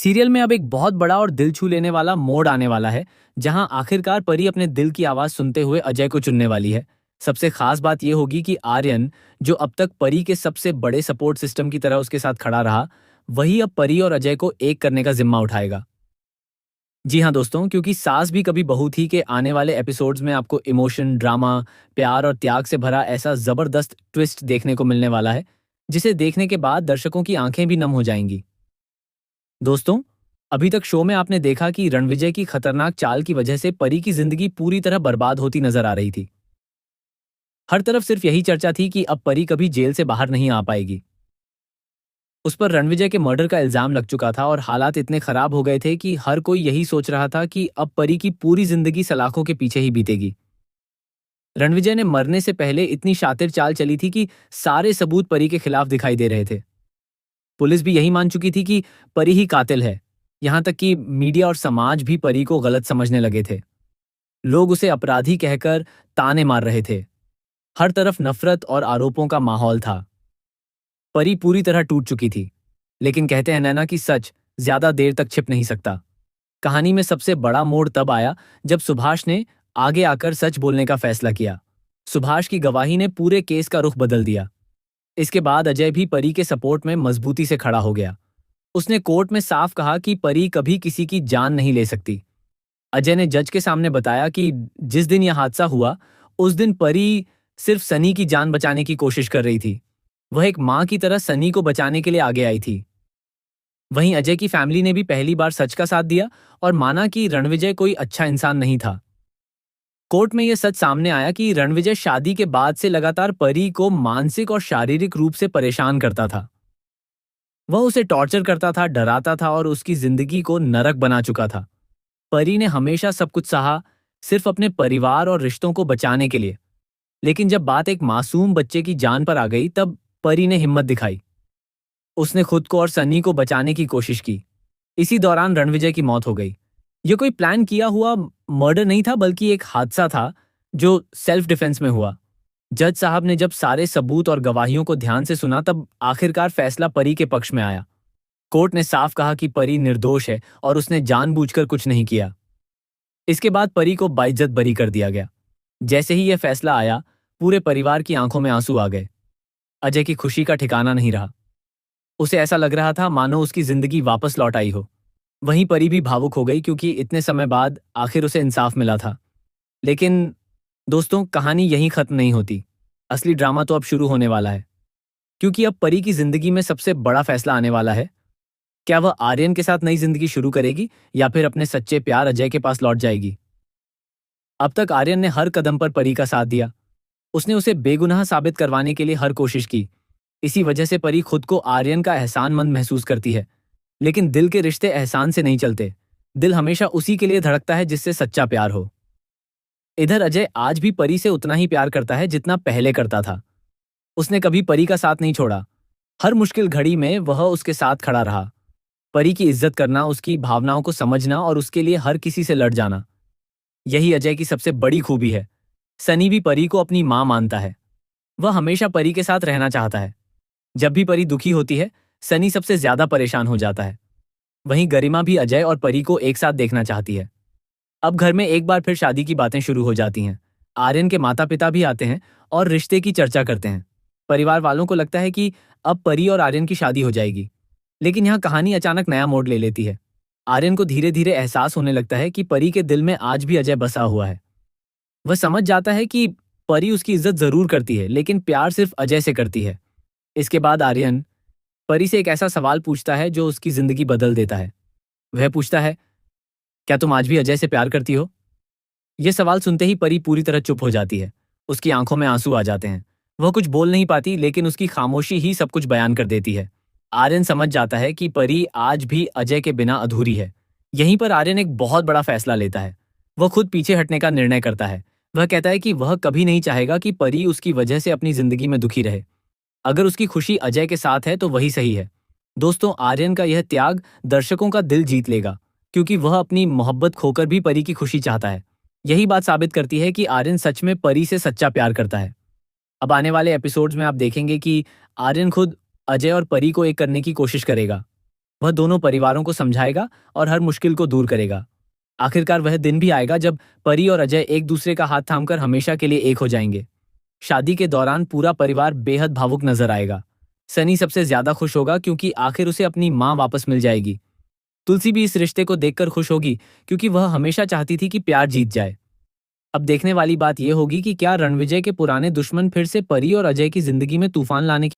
Serial में अब एक बहुत बड़ा और दिल छू लेने वाला मोड़ आने वाला है, जहां आखिरकार परी अपने दिल की आवाज सुनते हुए अजय को चुनने वाली है। सबसे खास बात यह होगी कि आर्यन, जो अब तक परी के सबसे बड़े सपोर्ट सिस्टम की तरह उसके साथ खड़ा रहा, वही अब परी और अजय को एक करने का जिम्मा उठाएगा। जी हाँ दोस्तों, क्योंकि सास भी कभी बहू थी के आने वाले एपिसोड्स में आपको इमोशन, ड्रामा, प्यार और त्याग से भरा ऐसा जबरदस्त ट्विस्ट देखने को मिलने वाला है, जिसे देखने के बाद दर्शकों की आंखें भी नम हो जाएंगी। दोस्तों, अभी तक शो में आपने देखा कि रणविजय की खतरनाक चाल की वजह से परी की जिंदगी पूरी तरह बर्बाद होती नजर आ रही थी। हर तरफ सिर्फ यही चर्चा थी कि अब परी कभी जेल से बाहर नहीं आ पाएगी। उस पर रणविजय के मर्डर का इल्जाम लग चुका था और हालात इतने खराब हो गए थे कि हर कोई यही सोच रहा था कि अब परी की पूरी जिंदगी सलाखों के पीछे ही बीतेगी। रणविजय ने मरने से पहले इतनी शातिर चाल चली थी कि सारे सबूत परी के खिलाफ दिखाई दे रहे थे। पुलिस भी यही मान चुकी थी कि परी ही कातिल है। यहां तक कि मीडिया और समाज भी परी को गलत समझने लगे थे। लोग उसे अपराधी कहकर ताने मार रहे थे। हर तरफ नफरत और आरोपों का माहौल था। परी पूरी तरह टूट चुकी थी, लेकिन कहते हैं नैना कि सच ज्यादा देर तक छिप नहीं सकता। कहानी में सबसे बड़ा मोड़ तब आया जब सुभाष ने आगे आकर सच बोलने का फैसला किया। सुभाष की गवाही ने पूरे केस का रुख बदल दिया। इसके बाद अजय भी परी के सपोर्ट में मजबूती से खड़ा हो गया। उसने कोर्ट में साफ कहा कि परी कभी किसी की जान नहीं ले सकती। अजय ने जज के सामने बताया कि जिस दिन यह हादसा हुआ, उस दिन परी सिर्फ सनी की जान बचाने की कोशिश कर रही थी। वह एक मां की तरह सनी को बचाने के लिए आगे आई थी। वहीं अजय की फैमिली ने भी पहली बार सच का साथ दिया और माना कि रणविजय कोई अच्छा इंसान नहीं था। कोर्ट में यह सच सामने आया कि रणविजय शादी के बाद से लगातार परी को मानसिक और शारीरिक रूप से परेशान करता था। वह उसे टॉर्चर करता था, डराता था और उसकी जिंदगी को नरक बना चुका था। परी ने हमेशा सब कुछ सहा, सिर्फ अपने परिवार और रिश्तों को बचाने के लिए। लेकिन जब बात एक मासूम बच्चे की जान पर आ गई, तब परी ने हिम्मत दिखाई। उसने खुद को और सनी को बचाने की कोशिश की। इसी दौरान रणविजय की मौत हो गई। यह कोई प्लान किया हुआ मर्डर नहीं था, बल्कि एक हादसा था जो सेल्फ डिफेंस में हुआ। जज साहब ने जब सारे सबूत और गवाहियों को ध्यान से सुना, तब आखिरकार फैसला परी के पक्ष में आया। कोर्ट ने साफ कहा कि परी निर्दोष है और उसने जानबूझकर कुछ नहीं किया। इसके बाद परी को बाइज्जत बरी कर दिया गया। जैसे ही यह फैसला आया, पूरे परिवार की आंखों में आंसू आ गए। अजय की खुशी का ठिकाना नहीं रहा। उसे ऐसा लग रहा था मानो उसकी जिंदगी वापस लौट आई हो। वहीं परी भी भावुक हो गई, क्योंकि इतने समय बाद आखिर उसे इंसाफ मिला था। लेकिन दोस्तों, कहानी यहीं खत्म नहीं होती। असली ड्रामा तो अब शुरू होने वाला है, क्योंकि अब परी की जिंदगी में सबसे बड़ा फैसला आने वाला है। क्या वह आर्यन के साथ नई जिंदगी शुरू करेगी या फिर अपने सच्चे प्यार अजय के पास लौट जाएगी? अब तक आर्यन ने हर कदम पर परी का साथ दिया। उसने उसे बेगुनाह साबित करवाने के लिए हर कोशिश की। इसी वजह से परी खुद को आर्यन का एहसानमंद महसूस करती है। लेकिन दिल के रिश्ते एहसान से नहीं चलते। दिल हमेशा उसी के लिए धड़कता है जिससे सच्चा प्यार हो। इधर अजय आज भी परी से उतना ही प्यार करता है जितना पहले करता था। उसने कभी परी का साथ नहीं छोड़ा। हर मुश्किल घड़ी में वह उसके साथ खड़ा रहा। परी की इज्जत करना, उसकी भावनाओं को समझना और उसके लिए हर किसी से लड़ जाना, यही अजय की सबसे बड़ी खूबी है। सनी भी परी को अपनी मां मानता है। वह हमेशा परी के साथ रहना चाहता है। जब भी परी दुखी होती है, सनी सबसे ज्यादा परेशान हो जाता है। वहीं गरिमा भी अजय और परी को एक साथ देखना चाहती है। अब घर में एक बार फिर शादी की बातें शुरू हो जाती हैं। आर्यन के माता पिता भी आते हैं और रिश्ते की चर्चा करते हैं। परिवार वालों को लगता है कि अब परी और आर्यन की शादी हो जाएगी। लेकिन यहाँ कहानी अचानक नया मोड़ ले लेती है। आर्यन को धीरे धीरे एहसास होने लगता है कि परी के दिल में आज भी अजय बसा हुआ है। वह समझ जाता है कि परी उसकी इज्जत जरूर करती है, लेकिन प्यार सिर्फ अजय से करती है। इसके बाद आर्यन परी से एक ऐसा सवाल पूछता है जो उसकी जिंदगी बदल देता है। वह पूछता है, क्या तुम आज भी अजय से प्यार करती हो? यह सवाल सुनते ही परी पूरी तरह चुप हो जाती है। उसकी आंखों में आंसू आ जाते हैं। वह कुछ बोल नहीं पाती, लेकिन उसकी खामोशी ही सब कुछ बयान कर देती है। आर्यन समझ जाता है कि परी आज भी अजय के बिना अधूरी है। यहीं पर आर्यन एक बहुत बड़ा फैसला लेता है। वह खुद पीछे हटने का निर्णय करता है। वह कहता है कि वह कभी नहीं चाहेगा कि परी उसकी वजह से अपनी जिंदगी में दुखी रहे। अगर उसकी खुशी अजय के साथ है तो वही सही है। दोस्तों, आर्यन का यह त्याग दर्शकों का दिल जीत लेगा, क्योंकि वह अपनी मोहब्बत खोकर भी परी की खुशी चाहता है। यही बात साबित करती है कि आर्यन सच में परी से सच्चा प्यार करता है। अब आने वाले एपिसोड्स में आप देखेंगे कि आर्यन खुद अजय और परी को एक करने की कोशिश करेगा। वह दोनों परिवारों को समझाएगा और हर मुश्किल को दूर करेगा। आखिरकार वह दिन भी आएगा जब परी और अजय एक दूसरे का हाथ थामकर हमेशा के लिए एक हो जाएंगे। शादी के दौरान पूरा परिवार बेहद भावुक नजर आएगा। सनी सबसे ज्यादा खुश होगा क्योंकि आखिर उसे अपनी माँ वापस मिल जाएगी। तुलसी भी इस रिश्ते को देखकर खुश होगी क्योंकि वह हमेशा चाहती थी कि प्यार जीत जाए। अब देखने वाली बात यह होगी कि क्या रणविजय के पुराने दुश्मन फिर से परी और अजय की जिंदगी में तूफान लाने